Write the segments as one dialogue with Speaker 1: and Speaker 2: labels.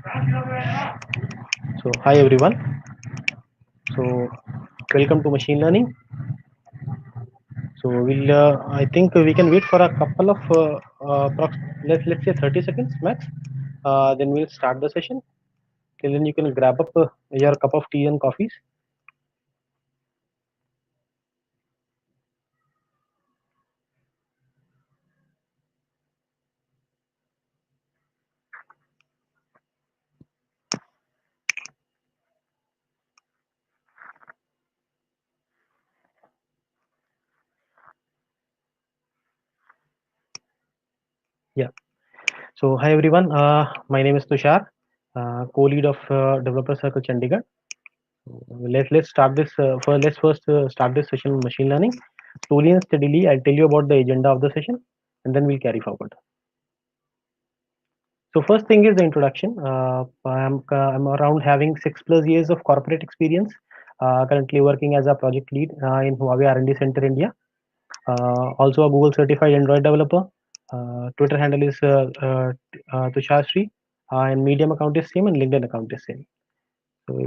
Speaker 1: So hi everyone. So welcome to machine learning. So I think we can wait for a couple of let's say 30 seconds max. Then we'll start the session. Till then you can grab up your cup of tea and coffees. Yeah. So hi everyone. My name is Tushar, co-lead of Developer Circle Chandigarh. Let's start this. Let's first start this session on machine learning. Slowly and steadily, I'll tell you about the agenda of the session, and then we'll carry forward. So first thing is the introduction. I'm around having 6+ years of corporate experience. Currently working as a project lead in Huawei R&D Center India. Also a Google certified Android developer. Twitter handle is Tushar Sri, and Medium account is same and LinkedIn account is same. So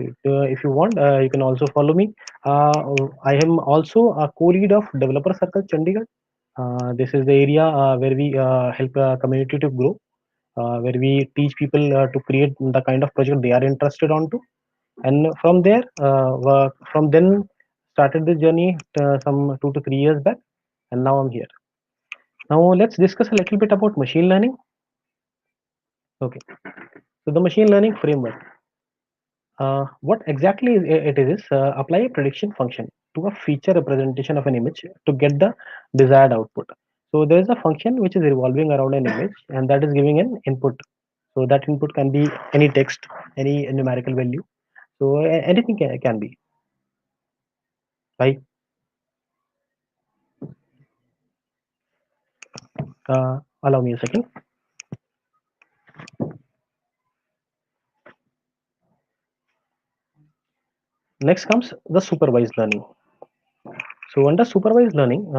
Speaker 1: if you want, you can also follow me. I am also a co-lead of Developer Circle Chandigarh. This is the area where we help community to grow, where we teach people to create the kind of project they are interested onto, and from then started the journey some 2 to 3 years back, and now I'm here. Now let's discuss a little bit about machine learning. Okay, so the machine learning framework. What exactly it is apply a prediction function to a feature representation of an image to get the desired output. So there is a function which is revolving around an image, and that is giving an input. So that input can be any text, any numerical value. So anything can be. Right? Allow me a second. Next comes the supervised learning. So under supervised learning,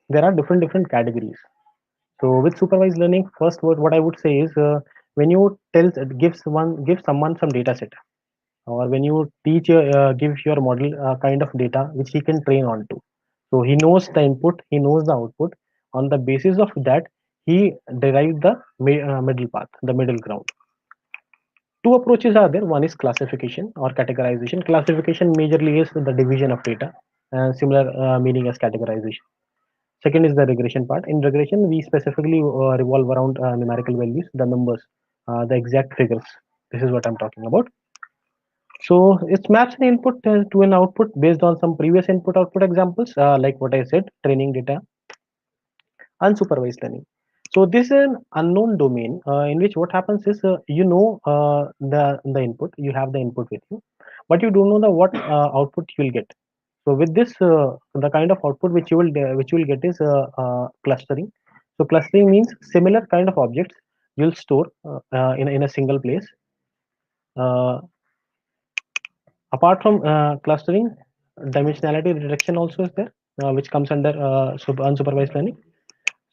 Speaker 1: there are different categories. So with supervised learning, first what I would say is when you give someone some data set, or when you give your model a kind of data which he can train onto. So he knows the input, he knows the output. On the basis of that, he derived the middle path, the middle ground. Two approaches are there. One is classification or categorization. Classification majorly is the division of data, similar meaning as categorization. Second is the regression part. In regression, we specifically revolve around numerical values, the numbers, the exact figures. This is what I'm talking about. So it maps an input to an output based on some previous input output examples, like what I said, training data, unsupervised learning. So this is an unknown domain in which what happens is the input, you have the input with you, but you don't know the what output you will get. So with this, the kind of output which you will get is clustering. So clustering means similar kind of objects you'll store in a single place. Uh, Apart from clustering, dimensionality reduction also is there, which comes under unsupervised learning.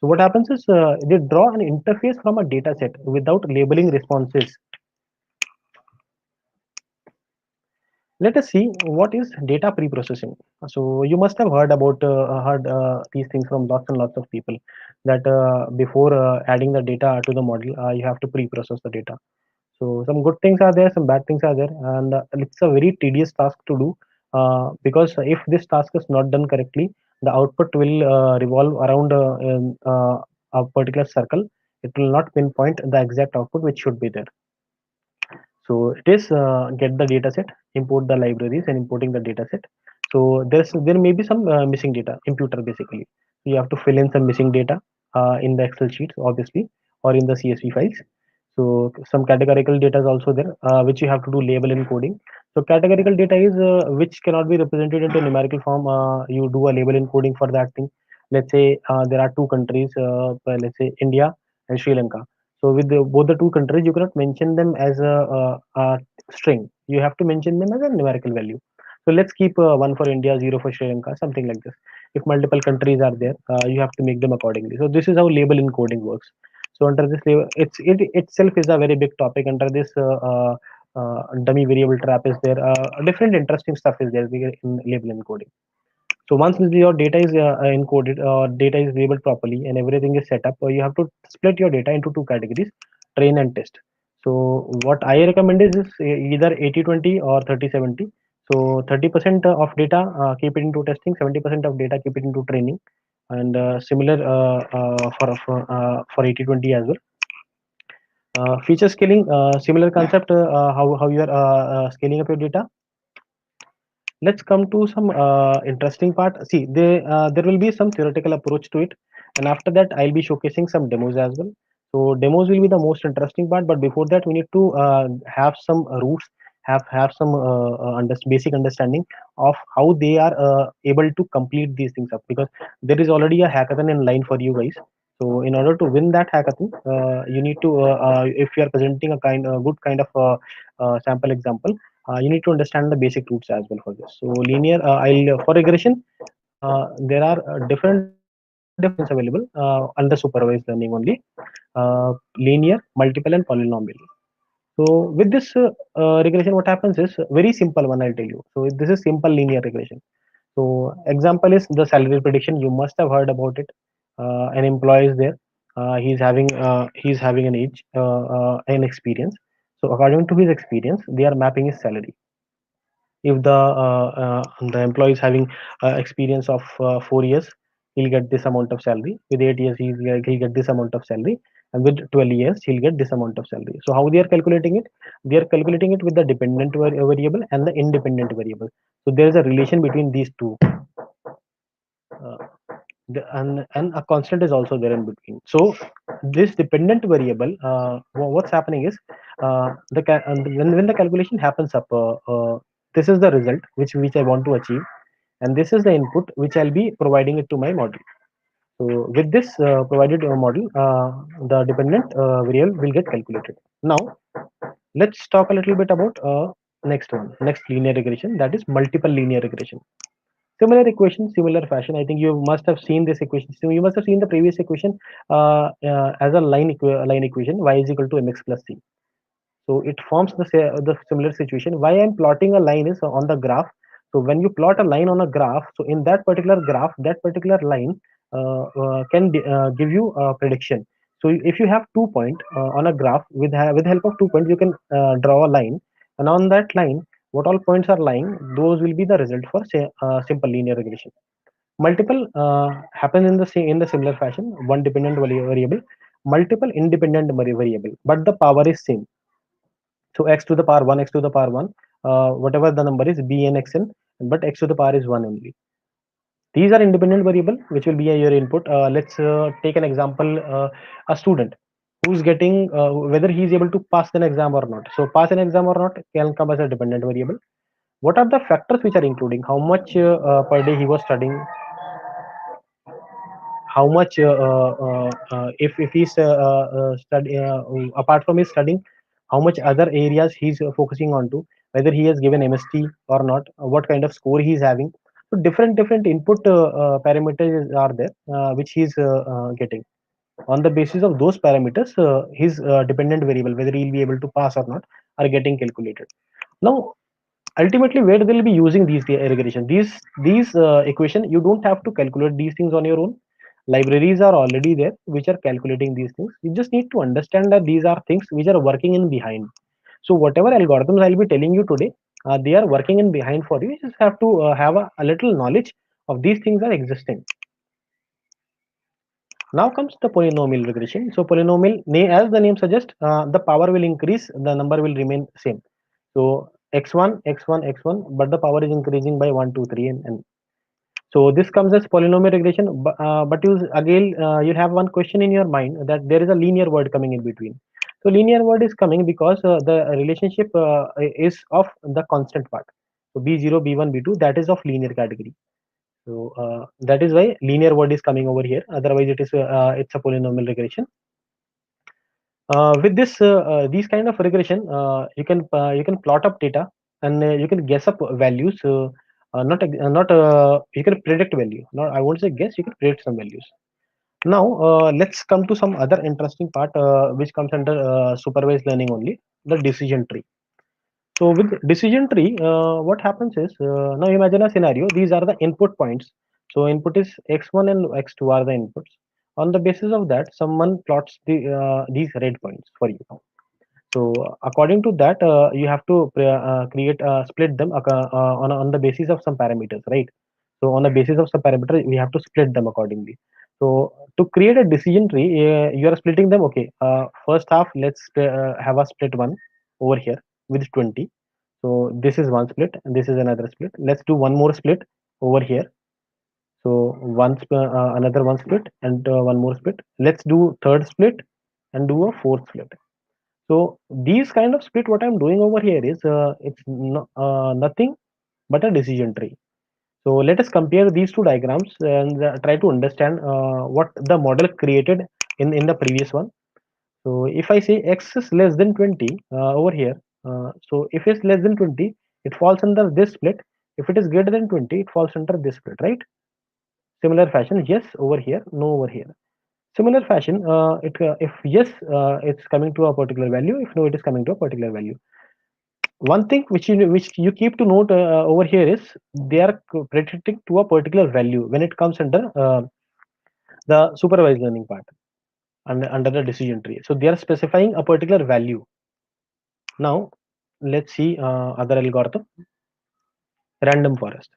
Speaker 1: So what happens is they draw an interface from a data set without labeling responses. Let us see what is data pre-processing. So you must have heard these things from lots and lots of people that before adding the data to the model, you have to pre-process the data. So some good things are there, some bad things are there, and it's a very tedious task to do because if this task is not done correctly, the output will revolve around a particular circle. It will not pinpoint the exact output which should be there. So it is get the data set, import the libraries, and importing the data set. So there may be some missing data, imputer basically. You have to fill in some missing data in the Excel sheets, obviously, or in the CSV files. So some categorical data is also there, which you have to do label encoding. So categorical data is which cannot be represented into numerical form. You do a label encoding for that thing. Let's say there are two countries, let's say India and Sri Lanka. So with both the two countries, you cannot mention them as a string. You have to mention them as a numerical value. So let's keep one for India, zero for Sri Lanka, something like this. If multiple countries are there, you have to make them accordingly. So this is how label encoding works. So under this label, it itself is a very big topic. Under this dummy variable trap is there. Different interesting stuff is there in label encoding. So once your data is encoded, data is labeled properly, and everything is set up, you have to split your data into two categories: train and test. So what I recommend is either 80-20 or 30-70. So 30% of data keep it into testing, 70% of data keep it into training, and similar for 80-20 as well. Feature scaling, similar concept. How you are scaling up your data. Let's come to some interesting part. See, there will be some theoretical approach to it, and after that, I'll be showcasing some demos as well. So demos will be the most interesting part, but before that, we need to have some roots, have some basic understanding of how they are able to complete these things up, because there is already a hackathon in line for you guys. So in order to win that hackathon, you need to, if you are presenting a good kind of sample example, you need to understand the basic roots as well for this. So linear, I'll for regression, there are different versions available under supervised learning only. Linear, multiple, and polynomial. So with this regression, what happens is very simple one. I'll tell you. So this is simple linear regression. So example is the salary prediction. You must have heard about it. An employee is there. He's having an age, an experience. So according to his experience, they are mapping his salary. If the employee is having experience of 4 years, he'll get this amount of salary. With 8 years, he'll get this amount of salary, and with 12 years, he'll get this amount of salary. So how they are calculating it? They are calculating it with the dependent variable and the independent variable. So there is a relation between these two. Uh, and a constant is also there in between. So this dependent variable, what's happening is when the calculation happens up, this is the result which I want to achieve, and this is the input which I'll be providing it to my model. So with this provided model, the dependent variable will get calculated. Now let's talk a little bit about next linear regression, that is multiple linear regression. Similar equation, similar fashion. I think you must have seen this equation. So you must have seen the previous equation as a line equation: y is equal to mx plus c. So it forms the similar situation. Why I'm plotting a line is on the graph. So when you plot a line on a graph, so in that particular graph, that particular line can give you a prediction. So if you have 2 point on a graph, with help of 2 points, you can draw a line, and on that line, what all points are lying, those will be the result for say simple linear regression. Multiple happen in the similar fashion. One dependent variable, multiple independent variable, but the power is same. So x to the power 1, x to the power 1, whatever the number is, b and xn, but x to the power is 1 only. These are independent variable which will be your input. Let's take an example, a student who's getting whether he is able to pass an exam or not. So pass an exam or not can come as a dependent variable. What are the factors which are including? How much per day he was studying, how much if he's study apart from his studying, how much other areas he's focusing on to, whether he has given mst or not, what kind of score he's having. So different input parameters are there which he's getting. On the basis of those parameters, his dependent variable, whether he'll be able to pass or not, are getting calculated. Now ultimately, where they'll be using these regression, these equation, you don't have to calculate these things on your own. Libraries are already there which are calculating these things. You just need to understand that these are things which are working in behind. So whatever algorithms I'll be telling you today, they are working in behind for you. You just have to have a little knowledge of these things are existing. Now comes the polynomial regression. So polynomial, as the name suggests, the power will increase, the number will remain same. So x1 x1 x1, but the power is increasing by 1 2 3 and so this comes as polynomial regression. But you again you'll have one question in your mind, that there is a linear word coming in between. So linear word is coming because the relationship is of the constant part. So b0 b1 b2, that is of linear category. So that is why linear word is coming over here. Otherwise, it's a polynomial regression. With this these kind of regression, you can plot up data, and you can guess up values. Not you can predict value. Not, I won't say guess. You can predict some values. Now let's come to some other interesting part which comes under supervised learning only, the decision tree. So with decision tree, what happens is, now imagine a scenario. These are the input points. So input is x1 and x2 are the inputs. On the basis of that, someone plots these red points for you. So according to that, you have to create split them on the basis of some parameters, right? So on the basis of some parameter, we have to split them accordingly. So to create a decision tree, you are splitting them. Okay, first half, let's have a split one over here with 20. So this is one split, and this is another split. Let's do one more split over here. So another one split and one more split. Let's do third split and do a fourth split. So these kind of split, what I'm doing over here is it's nothing but a decision tree. So let us compare these two diagrams and try to understand what the model created in the previous one. So if I say x is less than 20 over here, so if it's less than 20, it falls under this split. If it is greater than 20, it falls under this split, right? Similar fashion, yes over here, no over here. Similar fashion, if yes, it's coming to a particular value. If no, it is coming to a particular value. One thing which you keep to note over here is they are predicting to a particular value when it comes under the supervised learning part and under the decision tree. So they are specifying a particular value. Now let's see other algorithm, random forest.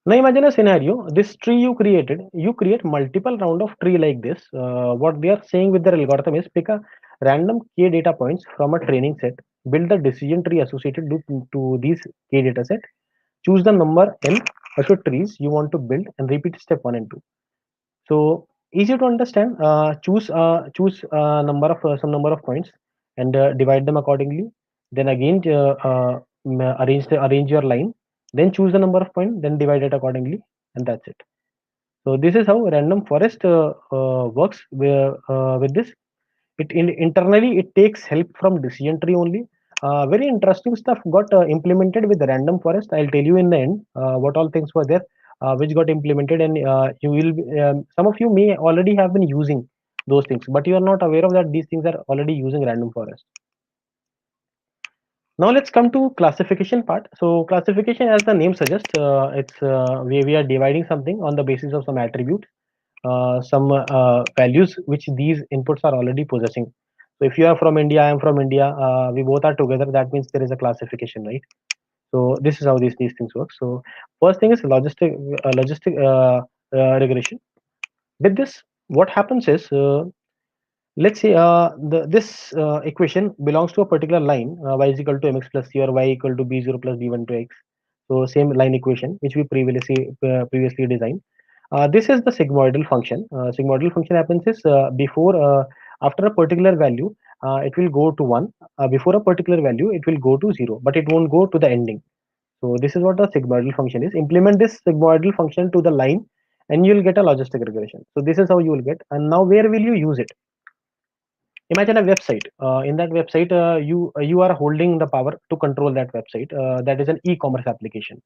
Speaker 1: Now imagine a scenario, this tree you create multiple round of tree like this. What they are saying with their algorithm is pick a random k data points from a training set, build the decision tree associated to these k data set, choose the number n of your trees you want to build and repeat step 1 and 2. So easy to understand. Choose some number of points and divide them accordingly. Then again arrange your line. Then choose the number of points. Then divide it accordingly, and that's it. So this is how random forest works with this. Internally it takes help from decision tree only. Very interesting stuff got implemented with the random forest. I'll tell you in the end what all things were there which got implemented, and some of you may already have been using those things, but you are not aware of that these things are already using random forest. Now let's come to classification part. So classification, as the name suggests, it's we are dividing something on the basis of some attributes, some values which these inputs are already possessing. So if you are from India, I am from India, we both are together, that means there is a classification, right? So this is how these things work. So first thing is logistic regression. With this, what happens is, let's say this equation belongs to a particular line, y is equal to mx plus c, or y equal to b0 plus b1 to x. So same line equation which we previously designed. This is the sigmoidal function. Sigmoidal function happens is after a particular value, it will go to 1. Before a particular value, it will go to 0, but it won't go to the ending. So this is what the sigmoidal function is. Implement this sigmoidal function to the line, and you'll get a logistic regression. So this is how you will get. And now where will you use it? Imagine a website. In that website, you are holding the power to control that website. That is an e-commerce application.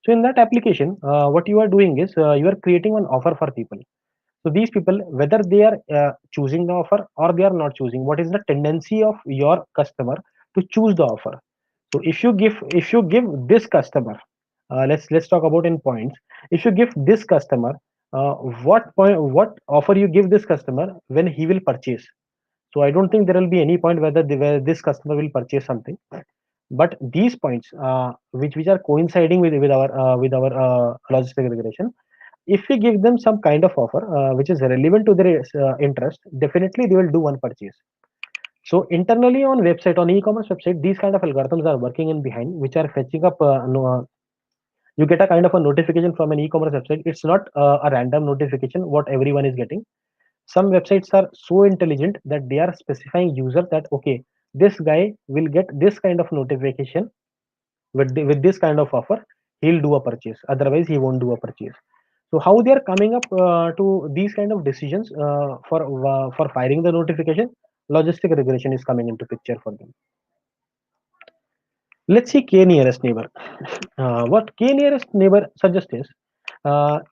Speaker 1: So in that application, what you are doing is you are creating one offer for people. So these people, whether they are choosing the offer or they are not choosing, what is the tendency of your customer to choose the offer? So if you give this customer, let's talk about in points. If you give this customer, what offer you give this customer when he will purchase? So I don't think there will be any point where this customer will purchase something. But these points, which are coinciding with our logistic regression, if we give them some kind of offer which is relevant to their interest, definitely they will do one purchase. So internally on website, on e-commerce website, these kind of algorithms are working in behind, which are fetching up. No, you get a kind of a notification from an e-commerce website. It's not a random notification what everyone is getting. Some websites are so intelligent that they are specifying user that okay, this guy will get this kind of notification with this kind of offer, he'll do a purchase, otherwise he won't do a purchase. So how they are coming up to these kind of decisions for firing the notification? Logistic regression is coming into picture for them. Let's see k nearest neighbor. What k nearest neighbor suggests is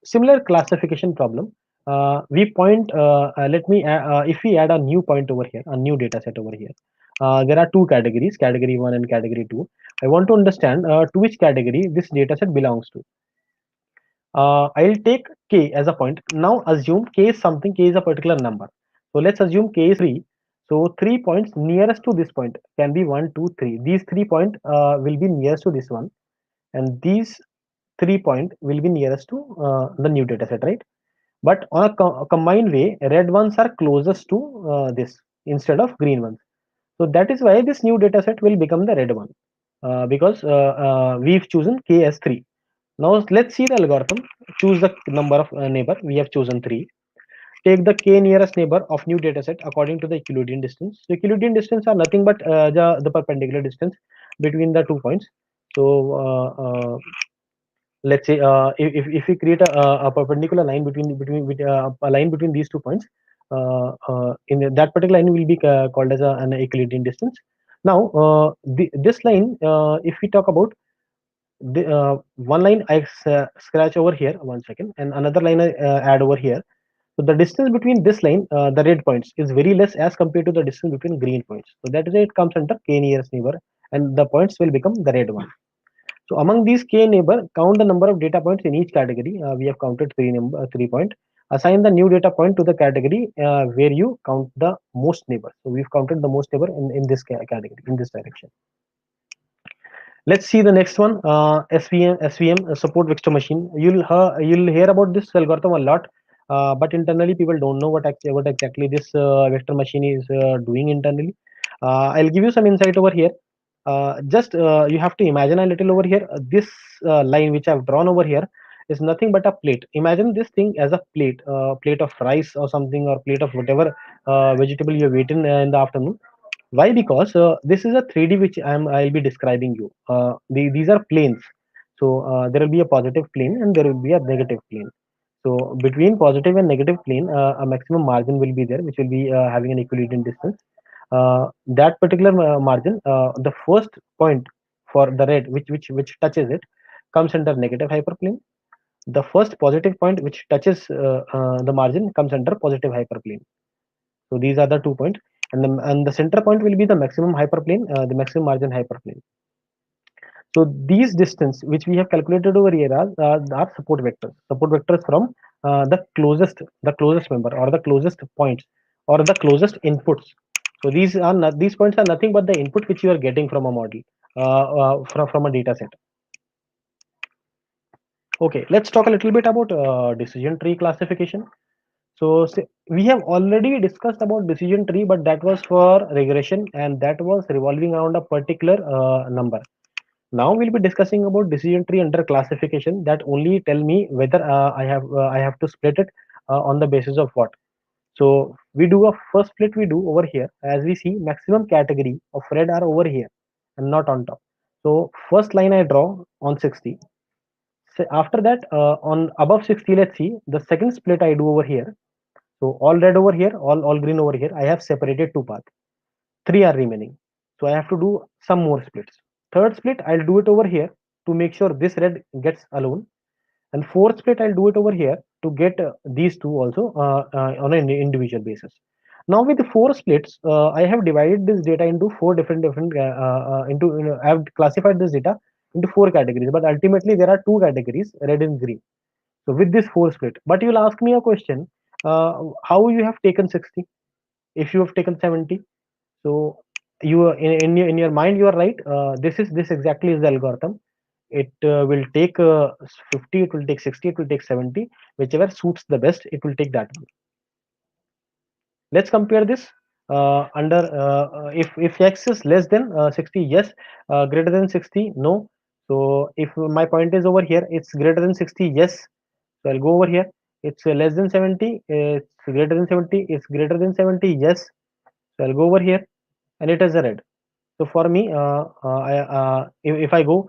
Speaker 1: similar classification problem. we point let me if we add a new point over here, a new data set over here, there are two categories, category 1 and category 2. I want to understand to which category this data set belongs to. I'll take k as a point. Now assume k is something, k is a particular number. So let's assume k is 3. So 3 points nearest to this point can be 1, 2, 3. These 3 points will be nearest to this one, and these 3 points will be nearest to the new data set, right? But on a combined way, red ones are closest to this instead of green ones. So that is why this new data set will become the red one, because we've chosen k as 3. Now let's see the algorithm. Choose the number of neighbor. We have chosen 3. Take the k nearest neighbor of new dataset according to the Euclidean distance. So Euclidean distance are nothing but the perpendicular distance between the 2 points. So let's say if we create a perpendicular line between a line between these 2 points, in that particular line will be called as an Euclidean distance. Now this line, if we talk about the one line I scratch over here, 1 second, and another line I add over here. So the distance between this line, the red points, is very less as compared to the distance between green points. So that is why it comes under k nearest neighbor, and the points will become the red one. So among these k neighbor, count the number of data points in each category. We have counted 3 point. Assign the new data point to the category where you count the most neighbor. So we've counted the most neighbor in this category, in this direction. Let's see the next one. SVM support vector machine. You'll hear about this algorithm a lot, but internally people don't know what exactly this vector machine is doing internally. I'll give you some insight over here. Just you have to imagine a little over here. This line which I've drawn over here is nothing but a plate. Imagine this thing as a plate, plate of rice or something, or plate of whatever vegetable you've eaten in the afternoon. Why? Because this is a 3D which I'll be describing you. These are planes. So there will be a positive plane and there will be a negative plane. So between positive and negative plane, a maximum margin will be there, which will be having an equilibrium distance. That particular margin, the first point for the red, which touches it, comes under negative hyperplane. The first positive point which touches the margin comes under positive hyperplane. So these are the 2 points, and the center point will be the maximum hyperplane, the maximum margin hyperplane. So these distance which we have calculated over here are support vectors. Support vectors from the closest member, or the closest points, or the closest inputs. So these points are nothing but the input which you are getting from a model, from a data set. Okay, let's talk a little bit about decision tree classification. So we have already discussed about decision tree, but that was for regression, and that was revolving around a particular number. Now we'll be discussing about decision tree under classification, that only tell me whether I have to split it on the basis of what. So we do a first split we do over here. As we see, maximum category of red are over here and not on top. So first line I draw on 60. So after that, on above 60, let's see the second split I do over here. So all red over here, all green over here. I have separated two paths. Three are remaining. So I have to do some more splits. Third split, I'll do it over here to make sure this red gets alone. And fourth split, I'll do it over here to get these two also on an individual basis. Now with the four splits, I have divided this data into four different I have classified this data into four categories. But ultimately, there are two categories, red and green. So with this four split, but you'll ask me a question: how you have taken 60 if you have taken 70? So you in your mind you are right. This exactly is the algorithm. It will take 50, it will take 60, it will take 70, whichever suits the best, it will take that one. Let's compare this under if x is less than 60, yes. Greater than 60, no. So if my point is over here, it's greater than 60, yes. So I'll go over here. It's less than 70, it's greater than 70, it's greater than 70, yes. So I'll go over here, and it is a red. So for me, if I go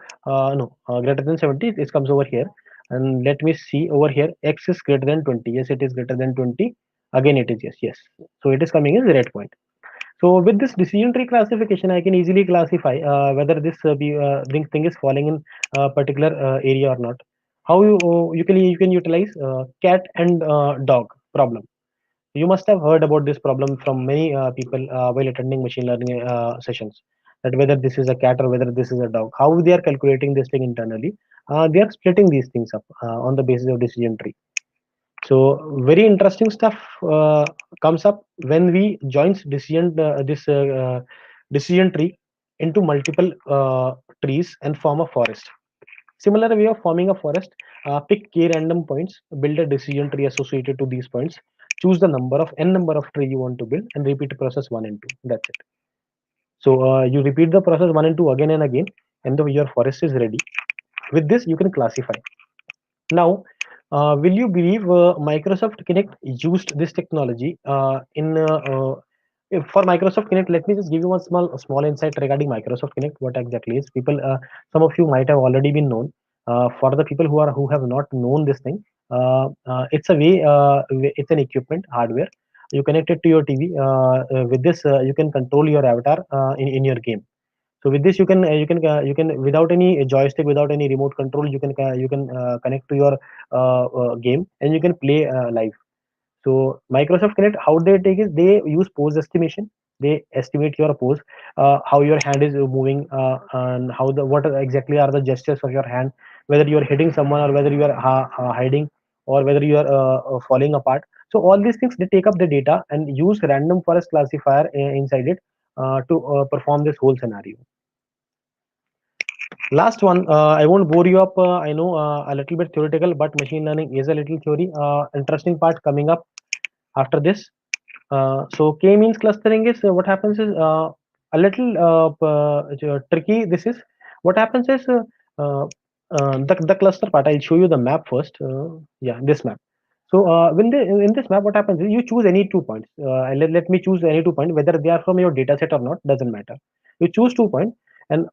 Speaker 1: greater than 70, it comes over here. And let me see over here, x is greater than 20. Yes, it is greater than 20. Again, it is yes, yes. So it is coming as red point. So with this decision tree classification, I can easily classify whether this thing is falling in a particular area or not. How you can utilize cat and dog. problem. You must have heard about this problem from many people while attending machine learning sessions. That whether this is a cat or whether this is a dog, how they are calculating this thing internally. They are splitting these things up on the basis of decision tree. So very interesting stuff comes up when we joins this decision tree into multiple trees and form a forest. Similar way of forming a forest, pick k random points, build a decision tree associated to these points, choose the number of n number of tree you want to build, and repeat process 1 and 2. That's it. So you repeat the process 1 and 2 again and again, and your forest is ready. With this, you can classify. Now, will you believe Microsoft Connect used this technology for Microsoft Connect? Let me just give you one small insight regarding Microsoft Connect. What exactly is? People, some of you might have already been known. For the people who have not known this thing, it's a way. It's an equipment hardware. You connect it to your TV. With this, you can control your avatar in your game. So with this, you can without any joystick, without any remote control, you can connect to your game and you can play live. So Microsoft Connect, how they take is they use pose estimation. They estimate your pose, how your hand is moving, and how the what exactly are the gestures of your hand, whether you are hitting someone or whether you are hiding or whether you are falling apart. So all these things they take up the data and use random forest classifier inside it to perform this whole scenario. Last one, I won't bore you up. I know a little bit theoretical, but machine learning is a little theory. Interesting part coming up after this. So K-means clustering is what happens is a little tricky. This is what happens is the cluster part. I'll show you the map first. Yeah, this map. So when in this map, what happens is you choose any 2 points. Let me choose any 2 points, whether they are from your data set or not, doesn't matter. You choose 2 points, and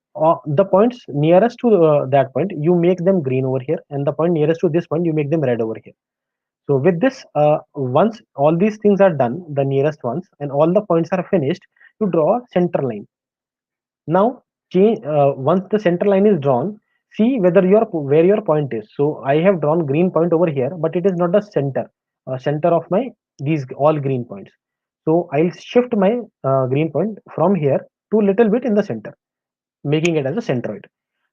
Speaker 1: the points nearest to that point, you make them green over here, and the point nearest to this point, you make them red over here. So with this, once all these things are done, the nearest ones, and all the points are finished, you draw a center line. Now, once the center line is drawn, see whether where your point is. So I have drawn green point over here, but it is not the center of my these all green points. So I'll shift my green point from here to little bit in the center, making it as a centroid.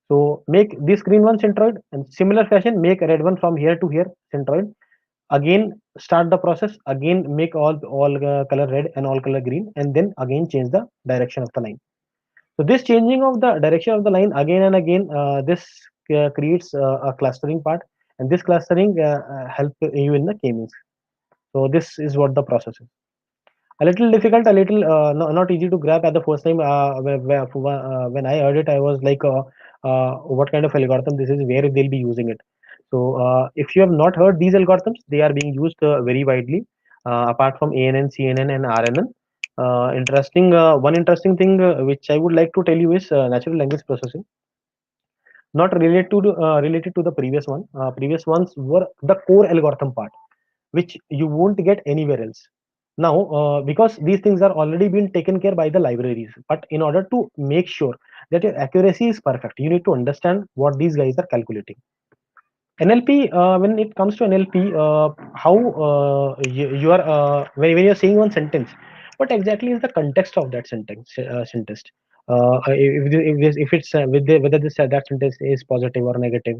Speaker 1: So make this green one centroid, and similar fashion make a red one from here to here centroid. Again start the process, again make all color red and all color green, and then again change the direction of the line. So this changing of the direction of the line again and again, this creates a clustering part, and this clustering help you in the k-means. So this is what the process is. A little difficult, a little not easy to grab at the first time. When I heard it, I was like, what kind of algorithm this is, where they'll be using it. So if you have not heard these algorithms, they are being used very widely, apart from ANN, CNN, and RNN. One interesting thing which I would like to tell you is natural language processing. Not related to the previous one. Previous ones were the core algorithm part, which you won't get anywhere else. Now, because these things are already been taken care by the libraries, but in order to make sure that your accuracy is perfect, you need to understand what these guys are calculating. NLP, when it comes to NLP, how you are when you're saying one sentence, what exactly is the context of that sentence? If it's whether this that sentence is positive or negative,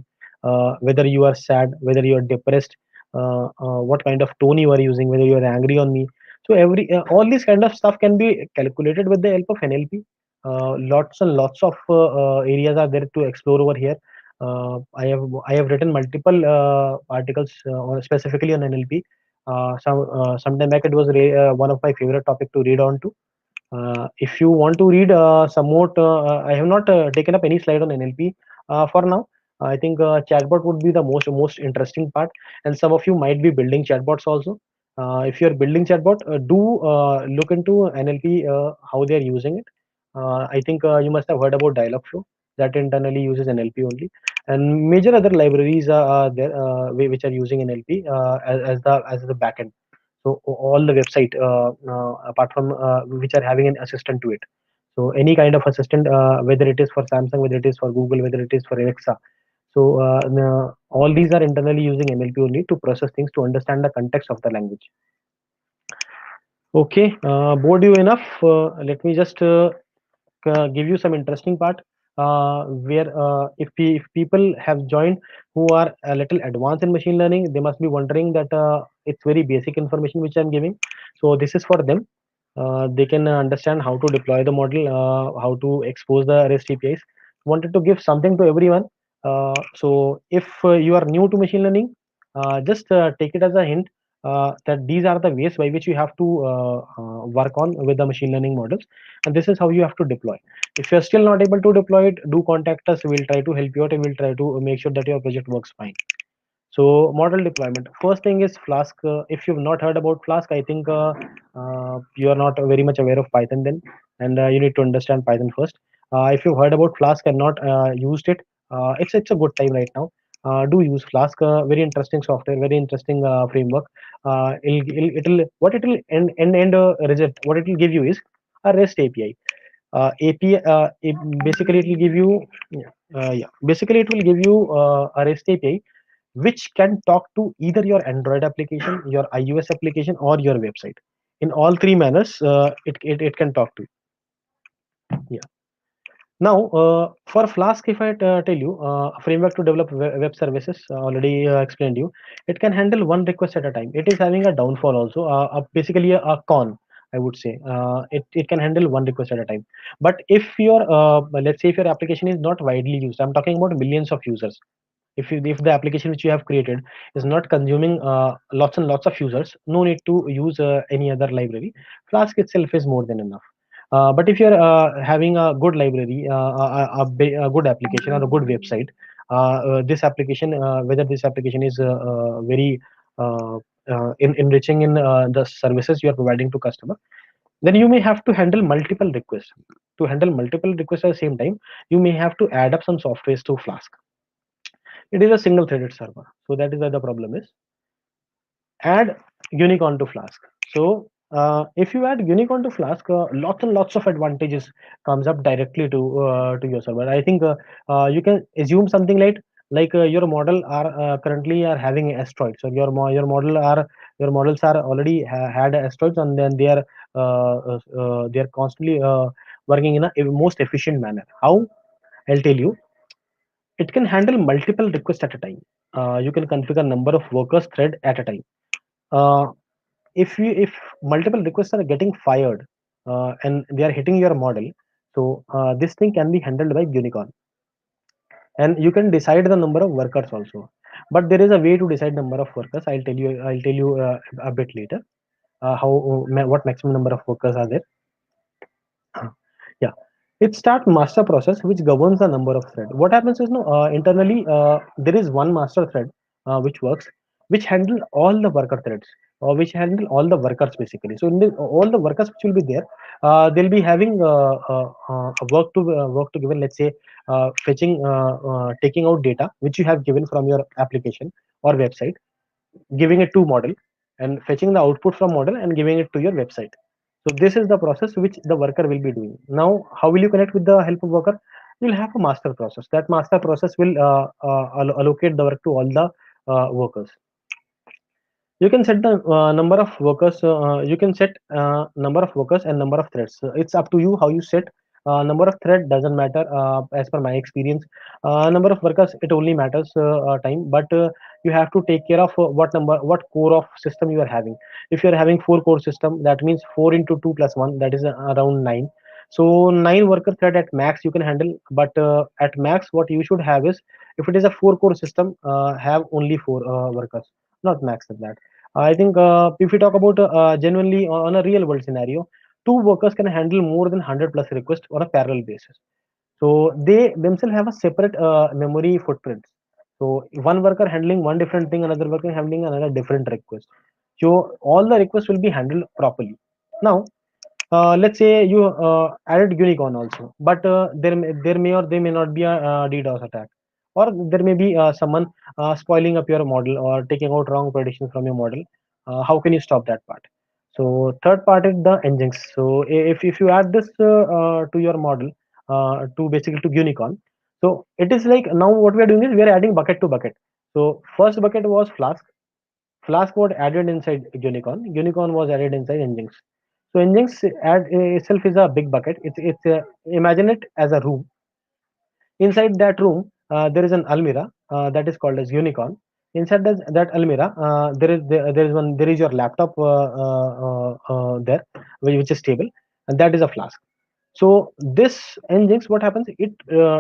Speaker 1: whether you are sad, whether you are depressed, what kind of tone you are using, whether you are angry on me. So all these kind of stuff can be calculated with the help of NLP. Lots and lots of areas are there to explore over here. I have written multiple articles specifically on NLP. Sometime back it was one of my favorite topic to read on to. If you want to read some more, I have not taken up any slide on NLP for now. I think chatbot would be the most interesting part, and some of you might be building chatbots also. If you are building chatbot, do look into NLP, how they are using it. I think you must have heard about Dialogflow that internally uses NLP only, and major other libraries are there which are using NLP as the backend. So all the website apart from which are having an assistant to it. So any kind of assistant, whether it is for Samsung, whether it is for Google, whether it is for Alexa, So all these are internally using MLP only to process things to understand the context of the language. Okay, bored you enough? Let me just give you some interesting part where if people have joined who are a little advanced in machine learning, they must be wondering that it's very basic information which I'm giving. So this is for them. They can understand how to deploy the model, how to expose the REST APIs. Wanted to give something to everyone. So if you are new to machine learning, just take it as a hint that these are the ways by which you have to work on with the machine learning models, and this is how you have to deploy. If you're still not able to deploy it, do contact us. We'll try to help you out and we'll try to make sure that your project works fine. So model deployment. First thing is Flask. If you've not heard about Flask, I think you are not very much aware of Python then, and you need to understand Python first. If you've heard about Flask and not used it, it's a good time right now. Do use Flask. Very interesting software, very interesting framework. It'll what it'll end result. What it'll give you is a REST API. API basically it will give you basically it will give you a REST API which can talk to either your Android application, your iOS application, or your website. In all three manners, it can talk to. Yeah. Now, for Flask, if I tell you a framework to develop web services, already explained you, it can handle one request at a time. It is having a downfall also, basically a con. I would say it can handle one request at a time. But if your let's say if your application is not widely used, I'm talking about millions of users, if the application which you have created is not consuming lots and lots of users, no need to use any other library. Flask itself is more than enough. But if you're having a good library, a good application or a good website, this application, whether this application is very enriching in the services you are providing to customer, then you may have to handle multiple requests. To handle multiple requests at the same time, you may have to add up some softwares to Flask. It is a single threaded server, so that is where the problem is. Add unicorn to Flask. So if you add unicorn to Flask, lots and lots of advantages comes up directly to your server. I think you can assume something like your model are currently are having asteroids, or your models are already had asteroids, and then they are constantly working in a most efficient manner. How? I'll tell you. It can handle multiple requests at a time. You can configure number of workers thread at a time. Uh, if multiple requests are getting fired and they are hitting your model, so this thing can be handled by Unicorn, and you can decide the number of workers also. But there is a way to decide number of workers. I'll tell you a bit later how what maximum number of workers are there. Yeah, it start master process which governs the number of thread. What happens is, no, internally there is one master thread which works, which handle all the worker threads, or which handle all the workers basically. So in all the workers which will be there, they'll be having a work to given. Let's say fetching, taking out data which you have given from your application or website, giving it to model, and fetching the output from model and giving it to your website. So this is the process which the worker will be doing. Now, how will you connect with the help of worker? You'll have a master process. That master process will allocate the work to all the workers. You can set the number of workers. You can set number of workers and number of threads. It's up to you how you set. Number of thread doesn't matter as per my experience. Number of workers, it only matters time. But you have to take care of what core of system you are having. If you are having 4 core system, that means 4 into 2 plus 1, that is around 9. So 9 worker thread at max you can handle. But at max, what you should have is, if it is a 4 core system, have only 4 workers, not max than that. I think if we talk about genuinely on a real world scenario, 2 workers can handle more than 100 plus requests on a parallel basis. So they themselves have a separate memory footprints. So one worker handling one different thing, another worker handling another different request. So all the requests will be handled properly. Now, let's say you added unicorn also, but there may or they may not be a DDoS attack, or there may be someone spoiling up your model or taking out wrong predictions from your model. How can you stop that part? So third part is the engines. So if you add this to your model, to basically to unicorn, So it is like now what we are doing is we are adding bucket to bucket. So first bucket was Flask. Flask was added inside Unicorn. Unicorn was added inside Nginx. So Nginx itself is a big bucket. It's imagine it as a room. Inside that room, there is an almirah that is called as Unicorn. Inside that almirah, there is your laptop there, which is stable, and that is a Flask. So this Nginx, what happens? It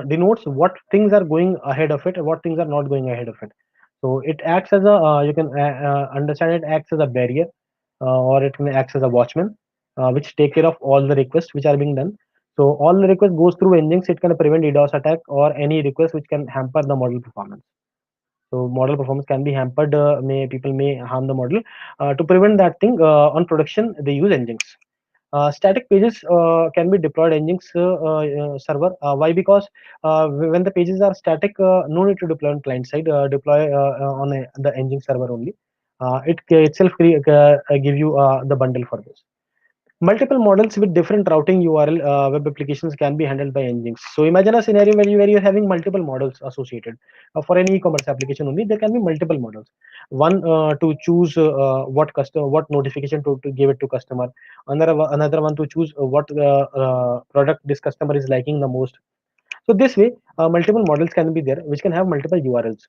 Speaker 1: denotes what things are going ahead of it and what things are not going ahead of it. So it acts as a you can understand it acts as a barrier, or it can act as a watchman, which take care of all the requests which are being done. So all the request goes through Nginx. It can prevent DDoS attack or any request which can hamper the model performance. So model performance can be hampered. May people may harm the model. To prevent that thing on production, they use Nginx. Static pages can be deployed Nginx server. Why? Because when the pages are static, no need to deploy on client side. Deploy on the Nginx server only. It itself give you the bundle for this. Multiple models with different routing URL web applications can be handled by Nginx. So imagine a scenario where you're having multiple models associated. For any e-commerce application only, there can be multiple models. One to choose what notification to give it to customer. Another one to choose what product this customer is liking the most. So this way, multiple models can be there, which can have multiple URLs,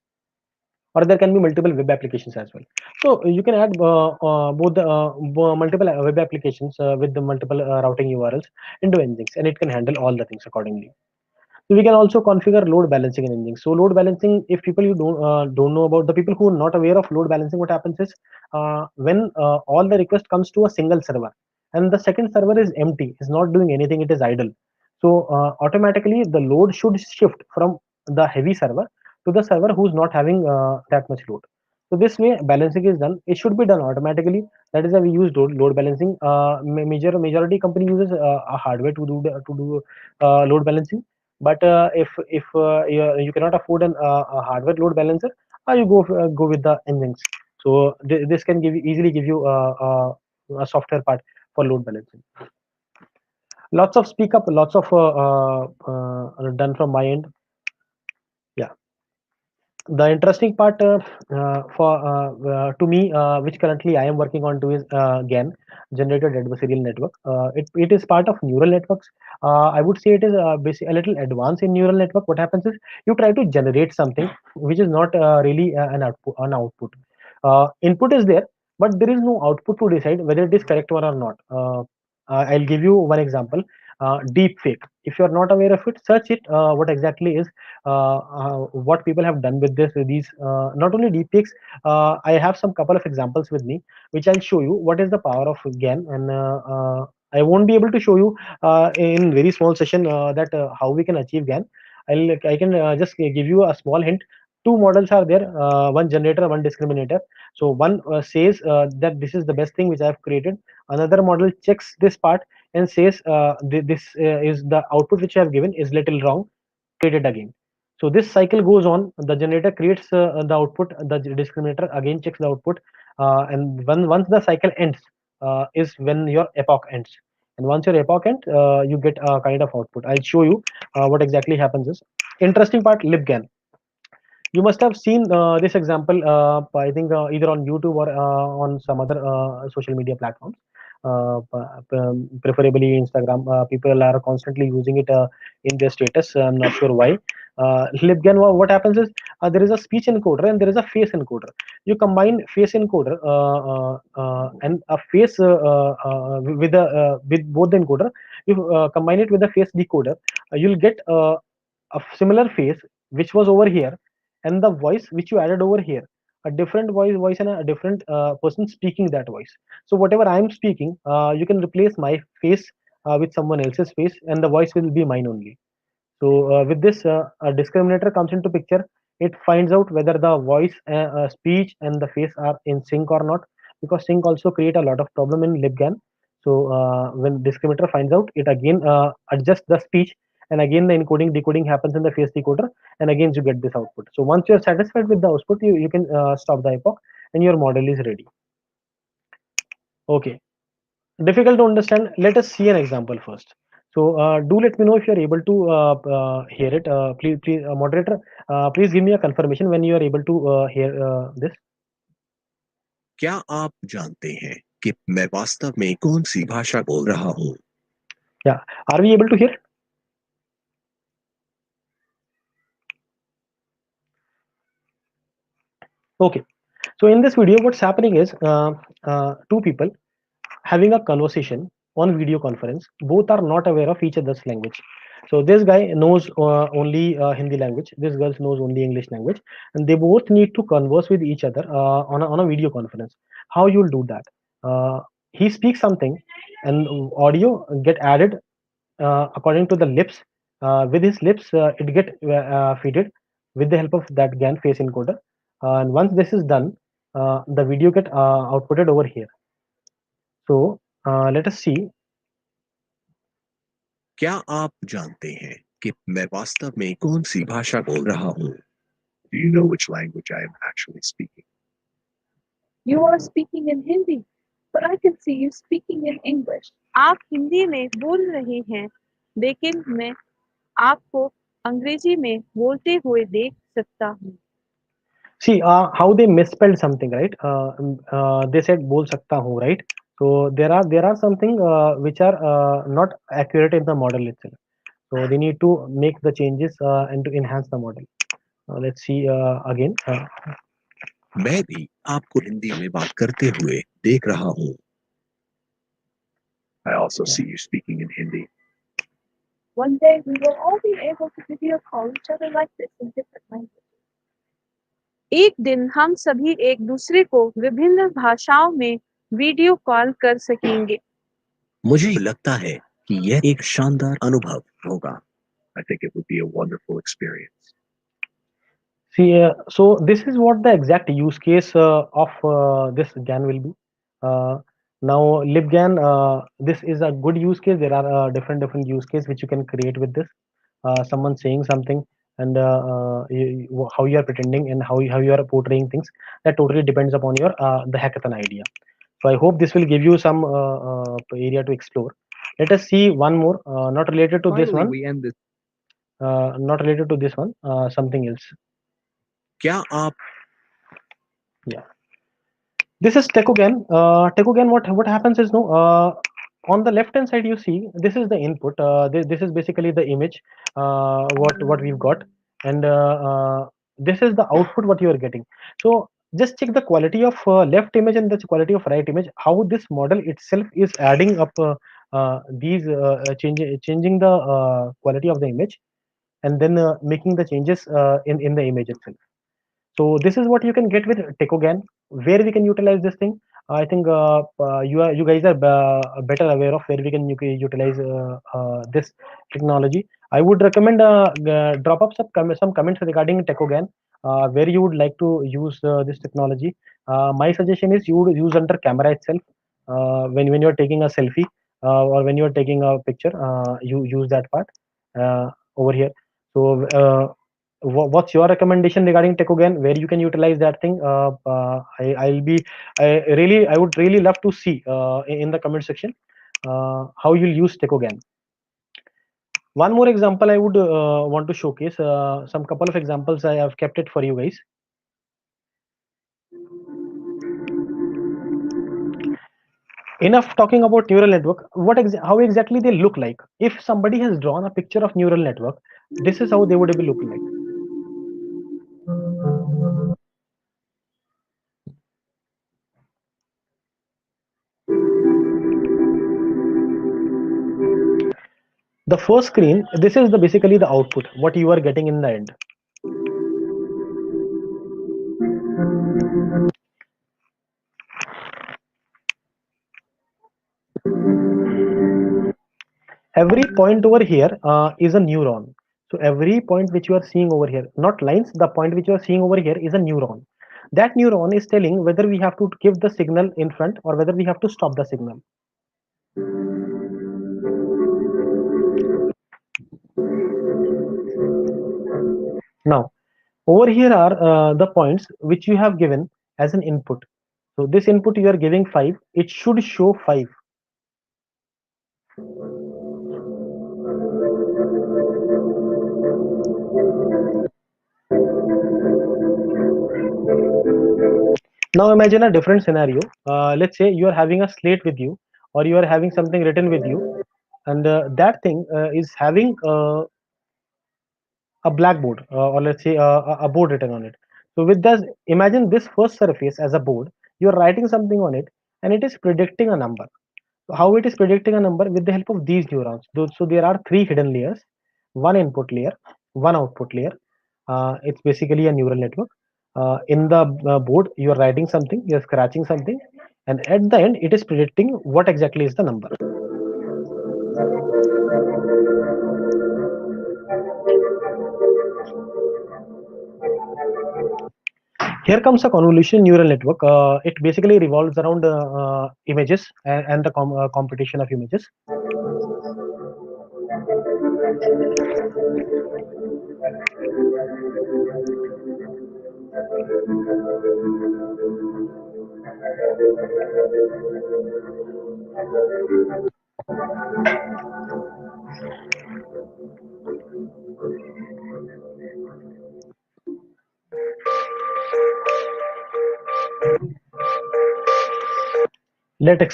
Speaker 1: or there can be multiple web applications as well. So you can add both the multiple web applications with the multiple routing URLs into Nginx, and it can handle all the things accordingly. So we can also configure load balancing in Nginx. So load balancing, if people you don't know about, the people who are not aware of load balancing, what happens is when all the request comes to a single server and the second server is empty, is not doing anything, it is idle. So automatically the load should shift from the heavy server to the server who's not having that much load. So this way balancing is done. It should be done automatically. That is why we use load balancing. Majority company uses a hardware to do load balancing. But if you cannot afford a hardware load balancer, you go with the Nginx. So this can easily give you a software part for load balancing. Lots of speak up, lots of done from my end. Yeah. The interesting part for to me, which currently I am working on to, is GAN, generated adversarial network. It is part of neural networks. I would say it is a little advanced in neural network. What happens is you try to generate something which is not really an output. Input is there, but there is no output to decide whether it is correct one or not. I'll give you one example. Deep fake. If you are not aware of it, search it. What exactly is what people have done with these not only deepfakes. I have some couple of examples with me which I'll show you what is the power of GAN, and I won't be able to show you in very small session that how we can achieve GAN. I can just give you a small hint. Two models are there, one generator, one discriminator. So one says that this is the best thing which I have created. Another model checks this part and says this is the output which I have given is little wrong, create it again. So this cycle goes on. The generator creates the output. The discriminator again checks the output, and once the cycle ends, is when your epoch ends. And once your epoch ends, you get a kind of output. I'll show you what exactly happens. Is interesting part, libgan. You must have seen this example, I think either on YouTube or on some other social media platforms, preferably Instagram. People are constantly using it in their status. I'm not sure why. Libgen, what happens is there is a speech encoder and there is a face encoder. You combine face encoder and a face with both the encoder. You combine it with the face decoder. You'll get a similar face which was over here, and the voice which you added over here, a different voice and a different person speaking that voice. So whatever I am speaking, you can replace my face with someone else's face, and the voice will be mine only. So with this, a discriminator comes into picture. It finds out whether the voice, speech, and the face are in sync or not, because sync also create a lot of problem in libgan. So when discriminator finds out, it again adjusts the speech, and again the encoding decoding happens in the face decoder, and again you get this output. So once you're satisfied with the output, you can stop the epoch, and your model is ready. Okay. Difficult to understand. Let us see an example first. So do let me know if you are able to hear it. Please, moderator, please give me a confirmation when you are able to hear this.
Speaker 2: क्या आप जानते हैं कि मैं वास्तव में कौन सी भाषा बोल रहा हूँ?
Speaker 1: Yeah, are we able to hear? Okay. So in this video, what's happening is two people having a conversation on video conference. Both are not aware of each other's language. So this guy knows only Hindi language. This girl knows only English language, and they both need to converse with each other on a video conference. How you'll do that? He speaks something, and audio get added according to the lips. With his lips, it get feeded with the help of that GAN face encoder. And once this is done, the video get outputted over here. So let us see.
Speaker 2: क्या आप जानते हैं कि मैं वास्तव में कौन सी भाषा बोल रहा हूँ? Do you know which language I am actually speaking?
Speaker 3: You are speaking in Hindi, but I can see you speaking in English. आप हिंदी में बोल रहे हैं, लेकिन मैं आपको अंग्रेजी में बोलते हुए देख सकता हूँ.
Speaker 1: See how they misspelled something, right? They said "bol sakta hu," right? So there are something which are not accurate in the model itself. So they need to make the changes and to enhance the model. Let's see again.
Speaker 2: मैं भी आपको हिंदी में बात करते हुए देख रहा हूँ. I also see you speaking in Hindi.
Speaker 3: One day we will all be able to video call each other like this in different languages. एक दिन हम सभी एक दूसरे को विभिन्न भाषाओं में वीडियो कॉल कर सकेंगे.
Speaker 2: मुझे लगता है कि यह एक शानदार अनुभव होगा. I think it would be a wonderful experience.
Speaker 1: See, so this is what the exact use case of this GAN will be. Now, LibGAN, this is a good use case. There are different use case which you can create with this. Someone saying something and how you are pretending and how you are portraying things. That totally depends upon your the hackathon idea. So I hope this will give you some area to explore. Let us see one more, not related to this
Speaker 4: Finally,
Speaker 1: one,
Speaker 4: we end this.
Speaker 1: not related to this one, something else.
Speaker 2: क्या आप
Speaker 1: Yeah. This is Tekogan. Tekogan, what happens is no. On the left hand side, you see this is the input. This is basically the image. What we've got, and this is the output what you are getting. So just check the quality of left image and the quality of right image. How this model itself is adding up these changing the quality of the image, and then making the changes in the image itself. So this is what you can get with Tekogan. Where we can utilize this thing, I think you guys are better aware of where we can utilize this technology. I would recommend drop up some comments regarding Tekogan, where you would like to use this technology. My suggestion is you would use under camera itself. When you are taking a selfie or when you are taking a picture, you use that part over here. So what's your recommendation regarding Tekogan, where you can utilize that thing? I would really love to see in the comment section how you'll use Tekogan. One more example I would want to showcase. Some couple of examples I have kept it for you guys. Enough talking about neural network. How exactly they look like? If somebody has drawn a picture of neural network, this is how they would be looking like. The first screen, this is the basically the output what you are getting in the end. Every point over here is a neuron. So every point which you are seeing over here, not lines, the point which you are seeing over here is a neuron. That neuron is telling whether we have to give the signal in front or whether we have to stop the signal. Now over here are the points which you have given as an input. So this input you are giving 5, it should show 5. Now imagine a different scenario. Let's say you are having a slate with you, or you are having something written with you, and that thing is having a blackboard, or let's say a board written on it. So with this, imagine this first surface as a board. You are writing something on it, and it is predicting a number. So how it is predicting a number? With the help of these neurons. So there are three hidden layers: one input layer, one output layer. It's basically a neural network. In the board, you are writing something, you are scratching something, and at the end, it is predicting what exactly is the number. Here comes a convolution neural network. It basically revolves around images and the competition of images.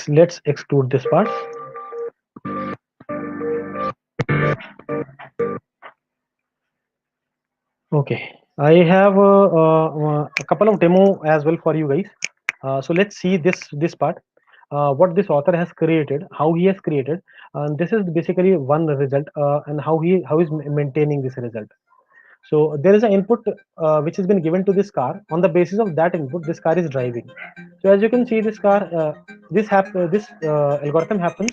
Speaker 1: Let's exclude this part. Okay, I have a couple of demo as well for you guys. So let's see this part. What this author has created, how he has created, and this is basically one result, and how is maintaining this result. So there is an input which has been given to this car. On the basis of that input, this car is driving. So as you can see, this car, this algorithm happens.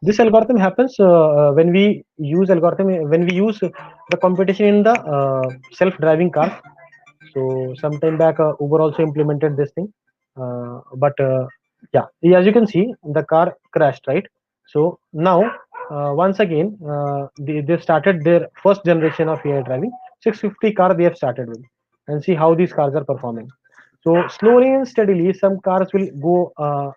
Speaker 1: This algorithm happens when we use the computation in the self-driving cars. So sometime back, Uber also implemented this thing, but yeah, as you can see, the car crashed, right? So now, once again, they started their first generation of AI driving. 650 car they have started with, and see how these cars are performing. So slowly and steadily, some cars will go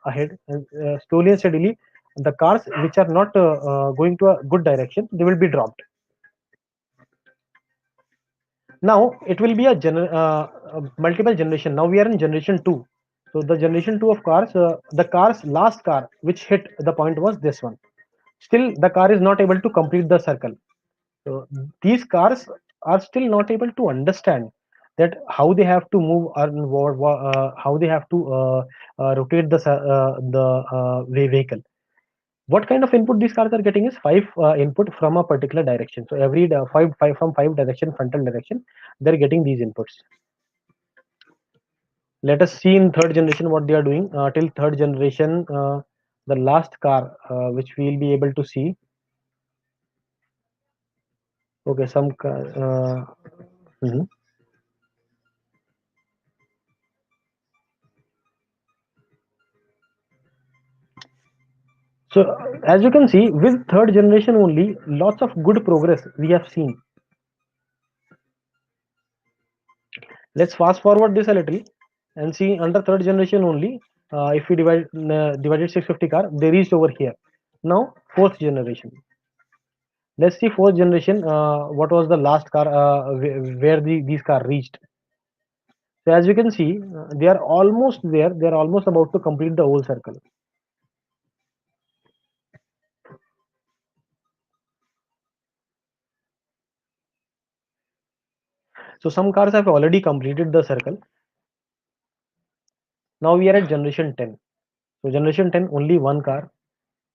Speaker 1: ahead, and slowly and steadily, the cars which are not going to a good direction, they will be dropped. Now it will be multiple generation. Now we are in generation 2. So the generation 2 of cars, the car's last car which hit the point was this one. Still the car is not able to complete the circle. So these cars are still not able to understand that how they have to move, or how they have to rotate the vehicle. What kind of input these cars are getting is five input from a particular direction. So every five from five direction, frontal direction, they're getting these inputs. Let us see in third generation what they are doing. Till third generation, the last car which we will be able to see. Okay, some car. Mhm. So as you can see, with third generation only, lots of good progress we have seen. Let's fast forward this a little and see under third generation only. If we divided 650 car, they reached over here. Now fourth generation. Let's see fourth generation. What was the last car where these car reached? So as you can see, they are almost there. They are almost about to complete the whole circle. So some cars have already completed the circle. Now we are at generation 10. So generation 10, only one car,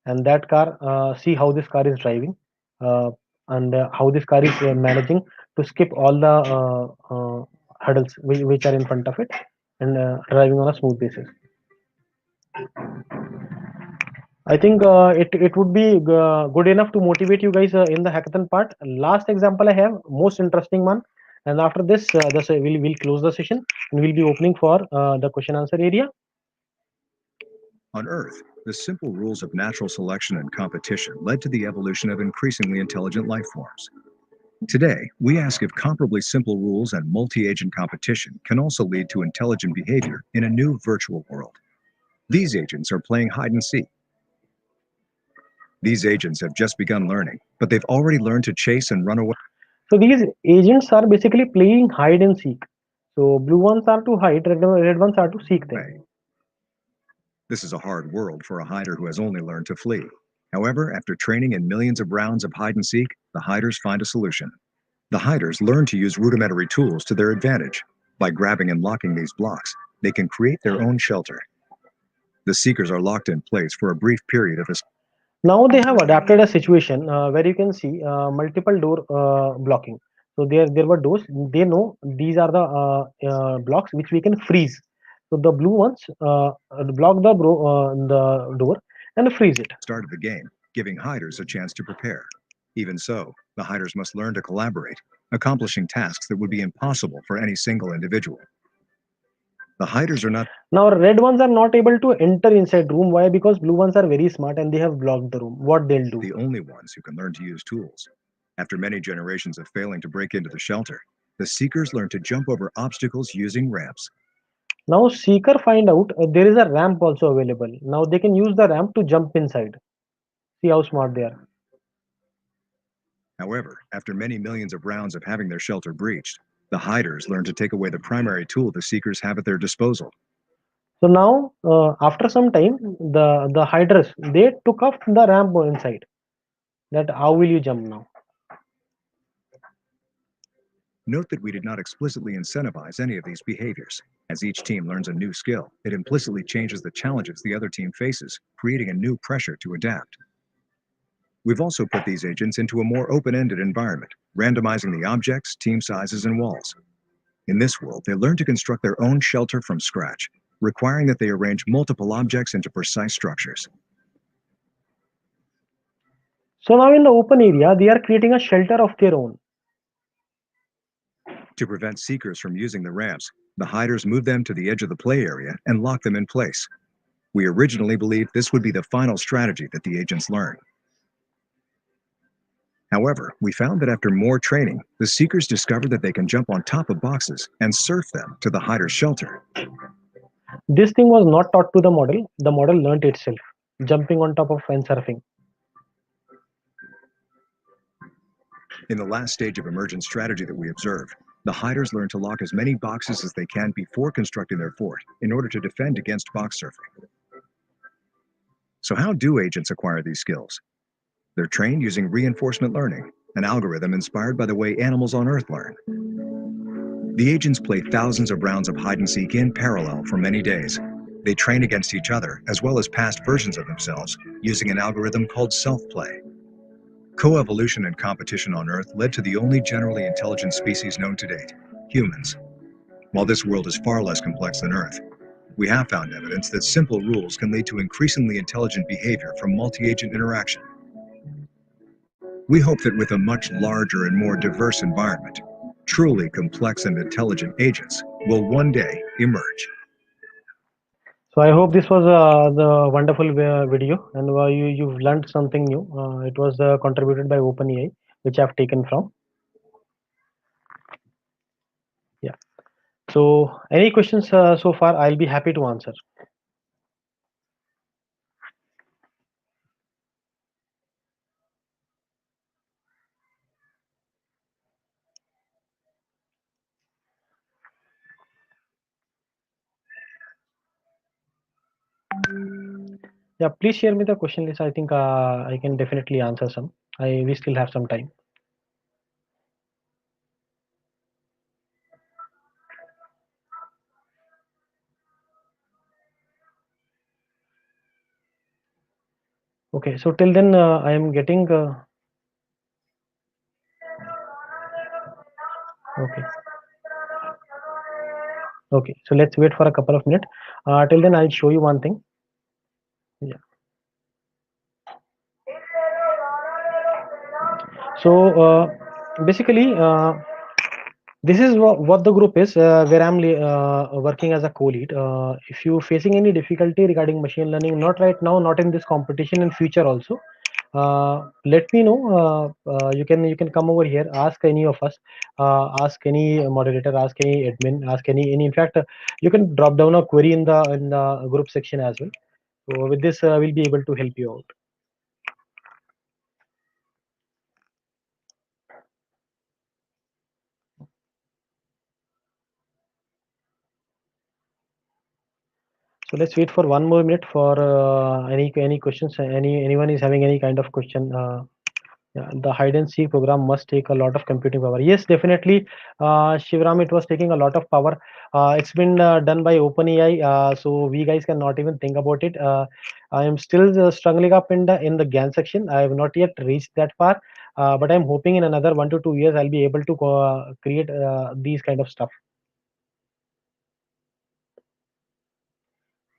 Speaker 1: and that car, see how this car is driving, and how this car is managing to skip all the hurdles which are in front of it, and driving on a smooth basis. I think it would be good enough to motivate you guys in the hackathon part. Last example I have, most interesting one, and after this, we'll close the session and we'll be opening for the question answer area.
Speaker 2: On Earth, the simple rules of natural selection and competition led to the evolution of increasingly intelligent life forms. Today, we ask if comparably simple rules and multi-agent competition can also lead to intelligent behavior in a new virtual world. These agents are playing hide and seek. These agents have just begun learning, but they've already learned to chase and run away.
Speaker 1: So these agents are basically playing hide and seek. So blue ones are to hide, red ones are to seek them.
Speaker 2: Way. This is a hard world for a hider who has only learned to flee. However, after training in millions of rounds of hide and seek, the hiders find a solution. The hiders learn to use rudimentary tools to their advantage. By grabbing and locking these blocks, they can create their own shelter. The seekers are locked in place for a brief period of
Speaker 1: Now they have adapted a situation where you can see multiple door blocking. So there were doors. They know these are the blocks which we can freeze. So the blue ones block the door and freeze it.
Speaker 2: start of the game, giving hiders a chance to prepare. Even so, the hiders must learn to collaborate, accomplishing tasks that would be impossible for any single individual. The hiders are not
Speaker 1: Now red ones are not able to enter inside room. Why? Because blue ones are very smart and they have blocked the room. What they'll do?
Speaker 2: the only ones who can learn to use tools. After many generations of failing to break into the shelter, the seekers learn to jump over obstacles using ramps.
Speaker 1: Now seeker find out there is a ramp also available. Now they can use the ramp to jump inside. See how smart they are.
Speaker 2: However, after many millions of rounds of having their shelter breached, the hiders learn to take away the primary tool the seekers have at their disposal.
Speaker 1: So now, after some time, the hiders they took off the ramp inside. That how will you jump now?
Speaker 2: Note that we did not explicitly incentivize any of these behaviors. As each team learns a new skill, it implicitly changes the challenges the other team faces, creating a new pressure to adapt. We've also put these agents into a more open-ended environment, randomizing the objects, team sizes, and walls. In this world, they learn to construct their own shelter from scratch, requiring that they arrange multiple objects into precise structures.
Speaker 1: So now in the open area, they are creating a shelter of their own.
Speaker 2: To prevent seekers from using the ramps, the hiders move them to the edge of the play area and lock them in place. We originally believed this would be the final strategy that the agents learn. However, we found that after more training, the seekers discovered that they can jump on top of boxes and surf them to the hider's shelter.
Speaker 1: This thing was not taught to the model. The model learnt itself, jumping on top of and surfing.
Speaker 2: In the last stage of emergent strategy that we observed, the hiders learn to lock as many boxes as they can before constructing their fort in order to defend against box surfing. So how do agents acquire these skills? They're trained using reinforcement learning, an algorithm inspired by the way animals on Earth learn. The agents play thousands of rounds of hide and seek in parallel for many days. They train against each other as well as past versions of themselves using an algorithm called self-play. Coevolution and competition on Earth led to the only generally intelligent species known to date, humans. While this world is far less complex than Earth, we have found evidence that simple rules can lead to increasingly intelligent behavior from multi-agent interaction. We hope that with a much larger and more diverse environment, truly complex and intelligent agents will one day emerge.
Speaker 1: So I hope this was the wonderful video, and you've learned something new. It was contributed by OpenAI, which I've taken from. Yeah. So any questions so far? I'll be happy to answer. Yeah, please share me the question list. I think I can definitely answer some. We still have some time. Okay, so till then I am getting. Okay. Okay, so let's wait for a couple of minutes. Till then, I'll show you one thing. Yeah. So basically, this is what the group is where I'm working as a co-lead. If you facing any difficulty regarding machine learning, not right now, not in this competition, in future also, let me know. You can come over here, ask any of us, ask any moderator, ask any admin, ask any. In fact, you can drop down a query in the group section as well. So with this, we'll be able to help you out. So let's wait for 1 more minute for any questions. Anyone is having any kind of question? Yeah, the hide and seek program must take a lot of computing power. Yes, definitely, Shivram. It was taking a lot of power. It's been done by OpenAI, so we guys cannot even think about it. I am still struggling up in the GAN section. I have not yet reached that far, but I'm hoping in another 1 to 2 years I'll be able to create these kind of stuff.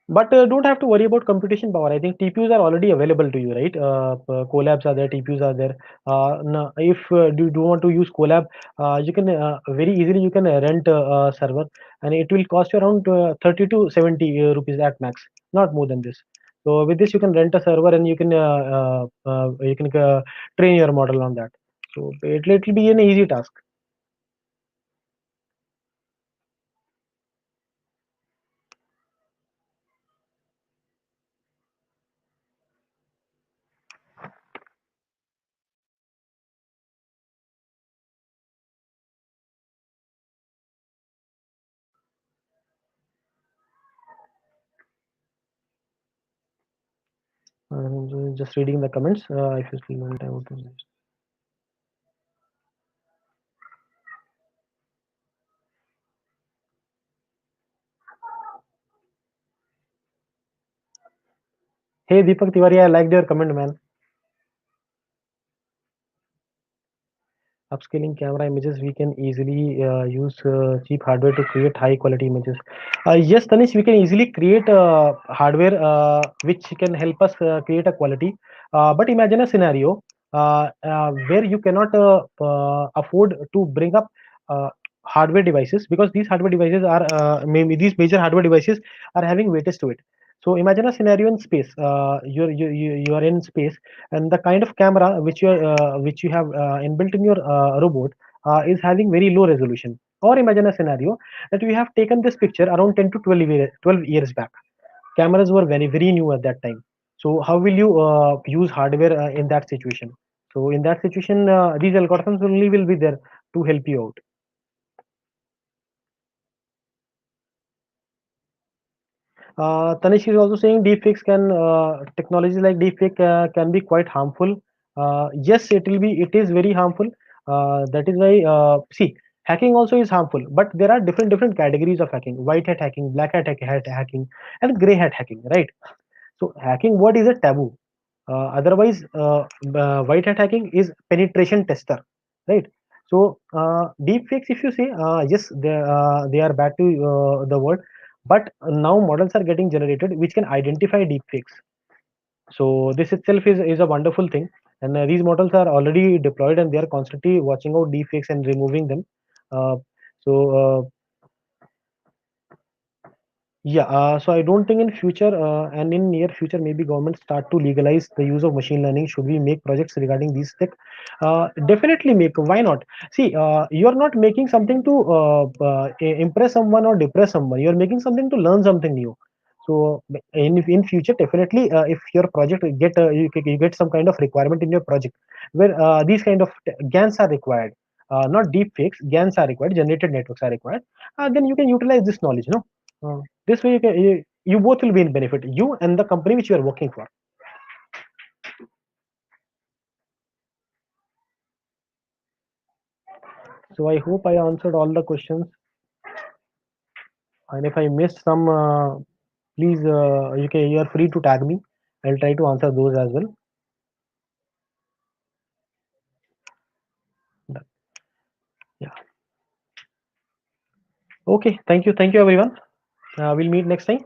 Speaker 1: But don't have to worry about computation power. I think TPUs are already available to you, right? Collabs are there, TPUs are there. No, if you do want to use Collab, you can very easily you can rent a server, and it will cost you around 30 to 70 rupees at max, not more than this. So with this, you can rent a server and you can train your model on that. So it will be an easy task. Just reading the comments. If you still want, I would. Hey Deepak Tiwari, I liked your comment, man. Upscaling camera images, we can easily use cheap hardware to create high quality images. Yes, Tanish, we can easily create hardware which can help us create a quality. But imagine a scenario where you cannot afford to bring up hardware devices, because these hardware devices are maybe these major hardware devices are having weightage to it. So imagine a scenario in space. You are in space, and the kind of camera which you have inbuilt in your robot is having very low resolution. Or imagine a scenario that we have taken this picture around 10 to 12 years back. Cameras were very new at that time. So how will you use hardware in that situation? So in that situation, these algorithms only will be there to help you out. Tanish is also saying deepfakes can technologies like deepfake can be quite harmful. Yes, it will be. It is very harmful. That is why see, hacking also is harmful. But there are different categories of hacking: white hat hacking, black hat hacking, and gray hat hacking. Right. So hacking word is a taboo. Otherwise, white hat hacking is penetration tester, right? So deep fakes, if you say, yes, they are bad to the word, but now models are getting generated which can identify deep fakes. So this itself is a wonderful thing, and these models are already deployed and they are constantly watching out deep fakes and removing them. Uh, so Yeah, so I don't think in future and in near future, maybe government start to legalize the use of machine learning. Should we make projects regarding these tech? Definitely make. Why not? See, you are not making something to impress someone or depress someone. You are making something to learn something new. So in future, definitely, if your project you get some kind of requirement in your project where these kind of GANs are required, not deep fakes, GANs are required, generated networks are required, then you can utilize this knowledge. No. This way you both will be in benefit, you and the company which you are working for. So I hope I answered all the questions, and if I missed some, please you are free to tag me. I'll try to answer those as well. Yeah. Okay. Thank you everyone. We'll meet next time.